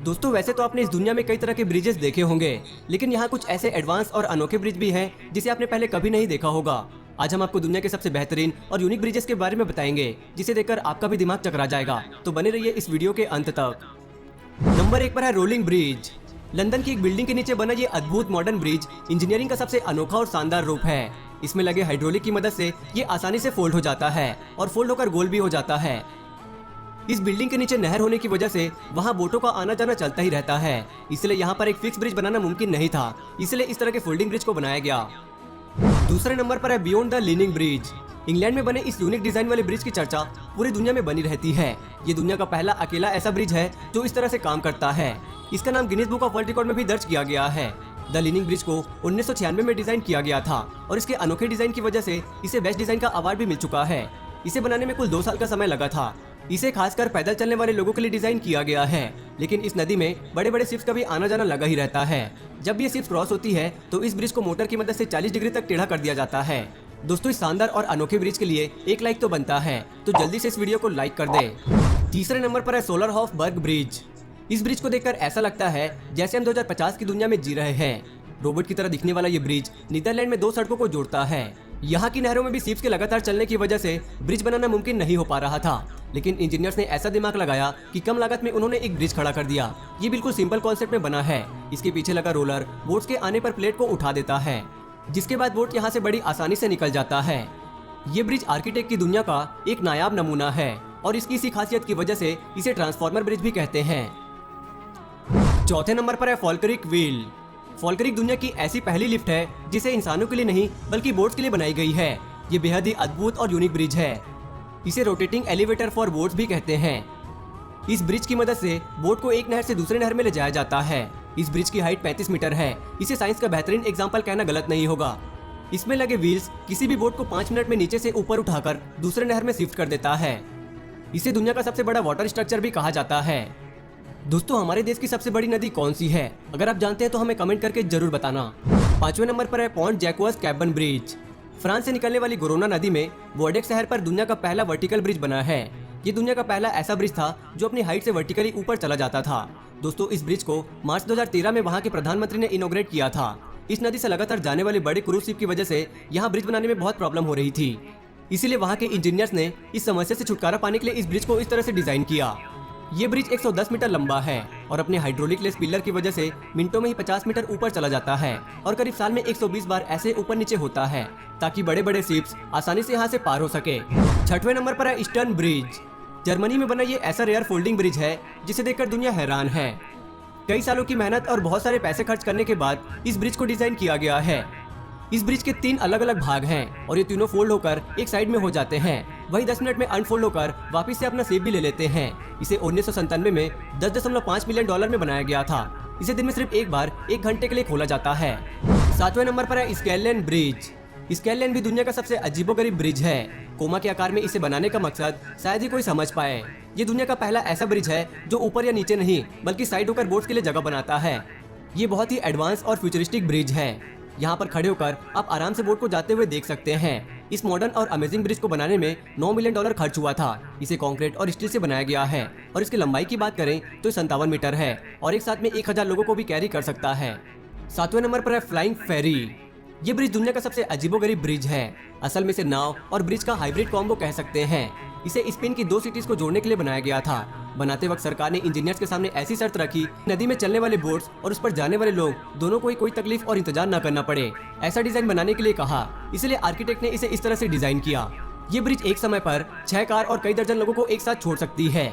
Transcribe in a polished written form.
दोस्तों वैसे तो आपने इस दुनिया में कई तरह के ब्रिजेस देखे होंगे, लेकिन यहाँ कुछ ऐसे एडवांस और अनोखे ब्रिज भी हैं जिसे आपने पहले कभी नहीं देखा होगा। आज हम आपको दुनिया के सबसे बेहतरीन और यूनिक ब्रिजेस के बारे में बताएंगे, जिसे देखकर आपका भी दिमाग चकरा जाएगा। तो बने रहिए इस वीडियो के अंत तक। नंबर 1 पर है रोलिंग ब्रिज। लंदन की एक बिल्डिंग के नीचे बना ये अद्भुत मॉडर्न ब्रिज इंजीनियरिंग का सबसे अनोखा और शानदार रूप है। इसमें लगे हाइड्रोलिक की मदद से ये आसानी से फोल्ड हो जाता है और फोल्ड होकर गोल भी हो जाता है। इस बिल्डिंग के नीचे नहर होने की वजह से वहाँ बोटों का आना जाना चलता ही रहता है, इसलिए यहाँ पर एक फिक्स ब्रिज बनाना मुमकिन नहीं था, इसलिए इस तरह के फोल्डिंग ब्रिज को बनाया गया। दूसरे नंबर पर है beyond the leaning bridge. England में बने इस यूनिक डिजाइन वाले ब्रिज की चर्चा पूरी दुनिया में बनी रहती है। ये दुनिया का पहला अकेला ऐसा ब्रिज है जो इस तरह से काम करता है। इसका नाम Guinness book of world record में भी दर्ज किया गया है। द लीनिंग ब्रिज को 1996 में डिजाइन किया गया था और इसके अनोखे डिजाइन की वजह से इसे बेस्ट डिजाइन का अवार्ड भी मिल चुका है। इसे बनाने में कुल 2 साल का समय लगा था। इसे खासकर पैदल चलने वाले लोगों के लिए डिजाइन किया गया है, लेकिन इस नदी में बड़े बड़े शिप्स का भी आना जाना लगा ही रहता है। जब ये शिप्स क्रॉस होती है तो इस ब्रिज को मोटर की मदद से 40 डिग्री तक टेढ़ा कर दिया जाता है। दोस्तों इस शानदार और अनोखे ब्रिज के लिए एक लाइक तो बनता है, तो जल्दी से इस वीडियो को लाइक कर दें। तीसरे नंबर पर है सोलरहोफ-बर्ग ब्रिज। इस ब्रिज को देखकर ऐसा लगता है जैसे हम 2050 की दुनिया में जी रहे हैं। रोबोट की तरह दिखने वाला ये ब्रिज नीदरलैंड में 2 सड़कों को जोड़ता है। यहाँ की नहरों में भी शिप्स के लगातार चलने की वजह से ब्रिज बनाना मुमकिन नहीं हो पा रहा था, लेकिन इंजीनियर्स ने ऐसा दिमाग लगाया कि कम लागत में उन्होंने एक ब्रिज खड़ा कर दिया। ये बिल्कुल सिंपल कॉन्सेप्ट में बना है। इसके पीछे लगा रोलर बोट्स के आने पर प्लेट को उठा देता है, जिसके बाद बोट यहाँ से बड़ी आसानी से निकल जाता है। ये ब्रिज आर्किटेक्ट की दुनिया का एक नायाब नमूना है और इसकी इसी खासियत की वजह से इसे ट्रांसफॉर्मर ब्रिज भी कहते हैं। चौथे नंबर पर है फॉल्करिक व्हील। फॉल्करिक दुनिया की ऐसी पहली लिफ्ट है जिसे इंसानों के लिए नहीं बल्कि बोट्स के लिए बनाई गई है। ये बेहद ही अद्भुत और यूनिक ब्रिज है। इसे रोटेटिंग एलिवेटर फॉर बोट्स भी कहते हैं। इस ब्रिज की मदद से बोट को एक नहर से दूसरे नहर में ले जाया जाता है। इस ब्रिज की हाइट 35 मीटर है। इसे साइंस का बेहतरीन एग्जाम्पल कहना गलत नहीं होगा। इसमें लगे व्हील्स किसी भी बोट को 5 मिनट में नीचे से ऊपर उठाकर दूसरे नहर में शिफ्ट कर देता है। इसे दुनिया का सबसे बड़ा वाटर स्ट्रक्चर भी कहा जाता है। दोस्तों हमारे देश की सबसे बड़ी नदी कौन सी है? अगर आप जानते हैं तो हमें कमेंट करके जरूर बताना। 5वें नंबर पर है पॉन्ट जैक्वास कैबन ब्रिज। फ्रांस से निकलने वाली गोरोना नदी में बोर्डेक्स शहर पर दुनिया का पहला वर्टिकल ब्रिज बना है। ये दुनिया का पहला ऐसा ब्रिज था जो अपनी हाइट से वर्टिकली ऊपर चला जाता था। दोस्तों इस ब्रिज को मार्च 2013 में वहाँ के प्रधानमंत्री ने इनॉग्रेट किया था। इस नदी से लगातार जाने वाले बड़े क्रूज शिप की वजह से यहाँ ब्रिज बनाने में बहुत प्रॉब्लम हो रही थी, इसीलिए वहाँ के इंजीनियर्स ने इस समस्या से छुटकारा पाने के लिए इस ब्रिज को इस तरह से डिजाइन किया। ये ब्रिज 110 मीटर लंबा है और अपने हाइड्रोलिक लेस पिलर की वजह से मिनटों में ही 50 मीटर ऊपर चला जाता है और करीब साल में 120 बार ऐसे ऊपर नीचे होता है, ताकि बड़े बड़े शिप्स आसानी से यहाँ से पार हो सके। 6वें नंबर पर है ईस्टर्न ब्रिज। जर्मनी में बना ये ऐसा रेयर फोल्डिंग ब्रिज है जिसे देखकर दुनिया हैरान है। कई सालों की मेहनत और बहुत सारे पैसे खर्च करने के बाद इस ब्रिज को डिजाइन किया गया है। इस ब्रिज के 3 अलग अलग भाग हैं और ये तीनों फोल्ड होकर एक साइड में हो जाते हैं। वही 10 मिनट में अनफोल्ड होकर वापस से अपना शेप भी ले लेते हैं। इसे 1997 में $10.5 मिलियन में बनाया गया था। इसे दिन में सिर्फ एक बार 1 घंटे के लिए खोला जाता है। 7वें नंबर पर है स्केललेन ब्रिज। स्केललेन भी दुनिया का सबसे अजीबोगरीब ब्रिज है। कोमा के आकार में इसे बनाने का मकसद शायद ही कोई समझ पाए। ये दुनिया का पहला ऐसा ब्रिज है जो ऊपर या नीचे नहीं बल्कि साइड होकर बोट्स के लिए जगह बनाता है। ये बहुत ही एडवांस और फ्यूचरिस्टिक ब्रिज है। यहाँ पर खड़े होकर आप आराम से बोट को जाते हुए देख सकते हैं। इस मॉडर्न और अमेजिंग ब्रिज को बनाने में $9 मिलियन खर्च हुआ था। इसे कंक्रीट और स्टील से बनाया गया है और इसकी लंबाई की बात करें तो 57 मीटर है और एक साथ में 1000 लोगों को भी कैरी कर सकता है। 7वें नंबर पर है फ्लाइंग फेरी। ये ब्रिज दुनिया का सबसे अजीबोगरीब ब्रिज है। असल में इसे नाव और ब्रिज का हाइब्रिड कॉम्बो कह सकते हैं। इसे स्पेन की 2 सिटीज को जोड़ने के लिए बनाया गया था। बनाते वक्त सरकार ने इंजीनियर्स के सामने ऐसी शर्त रखी, नदी में चलने वाले बोट्स और उस पर जाने वाले लोग दोनों को कोई तकलीफ और इंतजार न करना पड़े, ऐसा डिजाइन बनाने के लिए कहा। इसलिए आर्किटेक्ट ने इसे इस तरह से डिजाइन किया। ये ब्रिज एक समय पर 6 कार और कई दर्जन लोगों को एक साथ छोड़ सकती है।